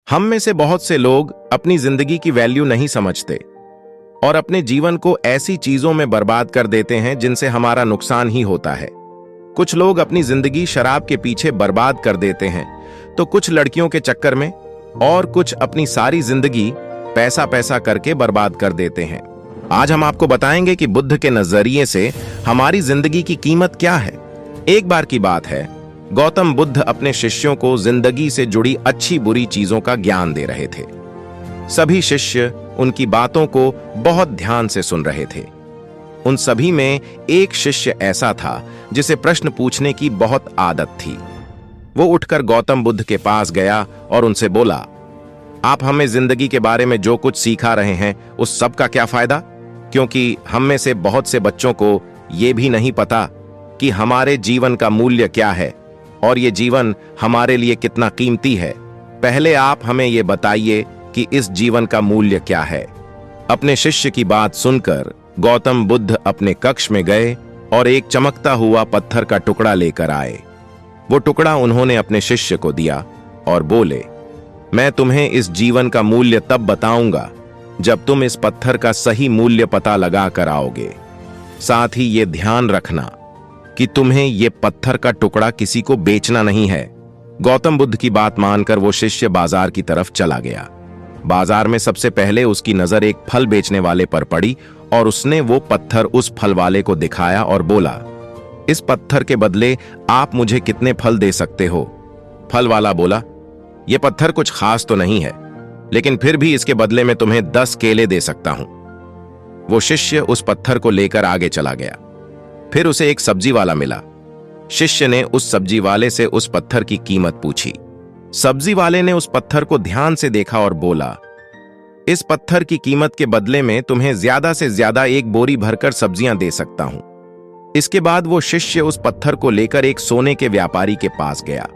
हम में से बहुत से लोग अपनी जिंदगी की वैल्यू नहीं समझते और अपने जीवन को ऐसी चीजों में बर्बाद कर देते हैं जिनसे हमारा नुकसान ही होता है। कुछ लोग अपनी जिंदगी शराब के पीछे बर्बाद कर देते हैं, तो कुछ लड़कियों के चक्कर में, और कुछ अपनी सारी जिंदगी पैसा पैसा करके बर्बाद कर देते हैं। आज हम आपको बताएंगे कि बुद्ध के नजरिए से हमारी जिंदगी की कीमत क्या है। एक बार की बात है, गौतम बुद्ध अपने शिष्यों को जिंदगी से जुड़ी अच्छी बुरी चीजों का ज्ञान दे रहे थे। सभी शिष्य उनकी बातों को बहुत ध्यान से सुन रहे थे। उन सभी में एक शिष्य ऐसा था जिसे प्रश्न पूछने की बहुत आदत थी। वो उठकर गौतम बुद्ध के पास गया और उनसे बोला, आप हमें जिंदगी के बारे में जो कुछ सिखा रहे हैं उस सब का क्या फायदा? क्योंकि हम में से बहुत से बच्चों को ये भी नहीं पता कि हमारे जीवन का मूल्य क्या है और ये जीवन हमारे लिए कितना कीमती है। पहले आप हमें ये बताइए कि इस जीवन का मूल्य क्या है। अपने शिष्य की बात सुनकर गौतम बुद्ध अपने कक्ष में गए और एक चमकता हुआ पत्थर का टुकड़ा लेकर आए। वो टुकड़ा उन्होंने अपने शिष्य को दिया और बोले, मैं तुम्हें इस जीवन का मूल्य तब बताऊंगा जब तुम इस पत्थर का सही मूल्य पता लगा कर आओगे। साथ ही ये ध्यान रखना कि तुम्हें ये पत्थर का टुकड़ा किसी को बेचना नहीं है। गौतम बुद्ध की बात मानकर वो शिष्य बाजार की तरफ चला गया। बाजार में सबसे पहले उसकी नजर एक फल बेचने वाले पर पड़ी और उसने वो पत्थर उस फल वाले को दिखाया और बोला, इस पत्थर के बदले आप मुझे कितने फल दे सकते हो? फल वाला बोला, ये पत्थर कुछ खास तो नहीं है, लेकिन फिर भी इसके बदले में तुम्हें 10 केले दे सकता हूं। वो शिष्य उस पत्थर को लेकर आगे चला गया। फिर उसे एक सब्जी वाला मिला। शिष्य ने उस सब्जी वाले से उस पत्थर की कीमत पूछी। सब्जी वाले ने उस पत्थर को ध्यान से देखा और बोला, इस पत्थर की कीमत के बदले में तुम्हें ज्यादा से ज्यादा एक बोरी भरकर सब्जियां दे सकता हूं। इसके बाद वो शिष्य उस पत्थर को लेकर एक सोने के व्यापारी के पास गया।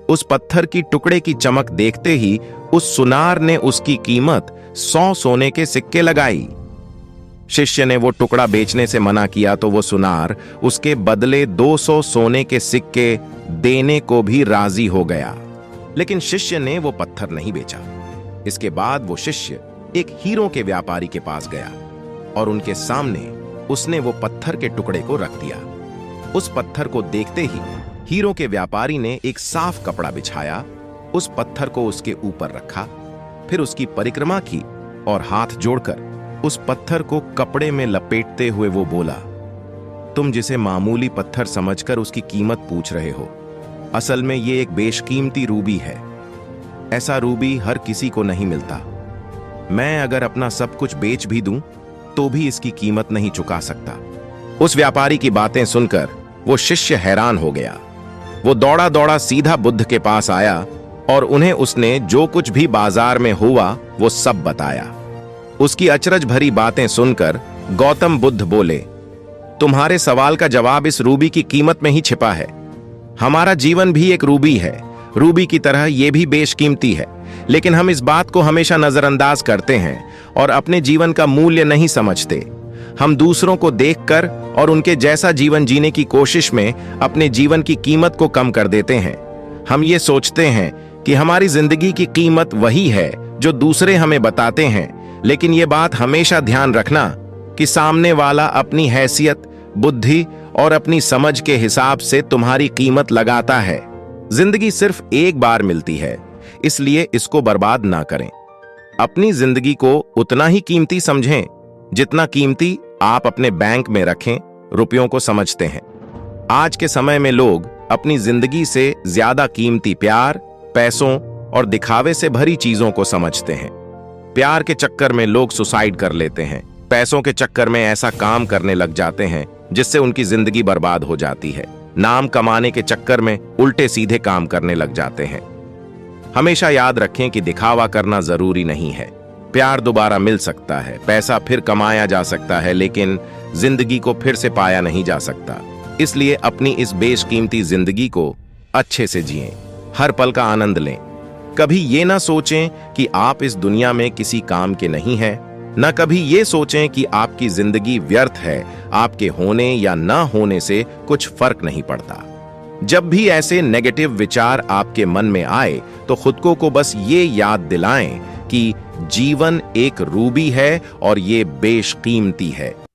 उस पत्थर की टुकड़े की चमक देखते ही उस सुनार ने उसकी कीमत 100 सोने के सिक्के लगाई। शिष्य ने वो टुकड़ा बेचने से मना किया तो वो सुनार उसके बदले 200 सोने के सिक्के देने को भी राजी हो गया, लेकिन शिष्य ने वो पत्थर नहीं बेचा। इसके बाद वो शिष्य एक हीरों के व्यापारी के पास गया और उनके सामने उसने वो पत्थर के टुकड़े को रख दिया। उस पत्थर को देखते ही हीरों के व्यापारी ने एक साफ कपड़ा बिछाया, उस पत्थर को उसके ऊपर रखा, फिर उसकी परिक्रमा की और हाथ जोड़कर उस पत्थर को कपड़े में लपेटते हुए वो बोला, तुम जिसे मामूली पत्थर समझकर उसकी कीमत पूछ रहे हो, असल में ये एक बेशकीमती रूबी है। ऐसा रूबी हर किसी को नहीं मिलता। मैं अगर अपना सब कुछ बेच भी दूं तो भी इसकी कीमत नहीं चुका सकता। उस व्यापारी की बातें सुनकर वो शिष्य हैरान हो गया। वो दौड़ा दौड़ा सीधा बुद्ध के पास आया और उन्हें उसने जो कुछ भी बाजार में हुआ वो सब बताया। उसकी अचरज भरी बातें सुनकर गौतम बुद्ध बोले, तुम्हारे सवाल का जवाब इस रूबी की कीमत में ही छिपा है। हमारा जीवन भी एक रूबी है, रूबी की तरह यह भी बेशकीमती है, लेकिन हम इस बात को हमेशा नजरअंदाज करते हैं और अपने जीवन का मूल्य नहीं समझते। हम दूसरों को देखकर और उनके जैसा जीवन जीने की कोशिश में अपने जीवन की कीमत को कम कर देते हैं। हम ये सोचते हैं कि हमारी जिंदगी की कीमत वही है जो दूसरे हमें बताते हैं, लेकिन ये बात हमेशा ध्यान रखना कि सामने वाला अपनी हैसियत, बुद्धि और अपनी समझ के हिसाब से तुम्हारी कीमत लगाता है। जिंदगी सिर्फ एक बार मिलती है, इसलिए इसको बर्बाद ना करें। अपनी जिंदगी को उतना ही कीमती समझें जितना कीमती आप अपने बैंक में रखें रुपयों को समझते हैं। आज के समय में लोग अपनी जिंदगी से ज्यादा कीमती प्यार, पैसों और दिखावे से भरी चीजों को समझते हैं। प्यार के चक्कर में लोग सुसाइड कर लेते हैं, पैसों के चक्कर में ऐसा काम करने लग जाते हैं जिससे उनकी जिंदगी बर्बाद हो जाती है। नाम कमाने के चक्कर में उल्टे सीधे काम करने लग जाते हैं। हमेशा याद रखें कि दिखावा करना जरूरी नहीं है। प्यार दोबारा मिल सकता है, पैसा फिर कमाया जा सकता है, लेकिन जिंदगी को फिर से पाया नहीं जा सकता। इसलिए अपनी इस बेशकीमती जिंदगी को अच्छे से जिएं, हर पल का आनंद लें। कभी ये ना सोचें कि आप इस दुनिया में किसी काम के नहीं हैं, न कभी ये सोचें कि आपकी जिंदगी व्यर्थ है। आपके होने या ना होने से कुछ फर्क नहीं पड़ता। जब भी ऐसे नेगेटिव विचार आपके मन में आए तो खुद को बस ये याद दिलाएं कि जीवन एक रूबी है और ये बेशकीमती है।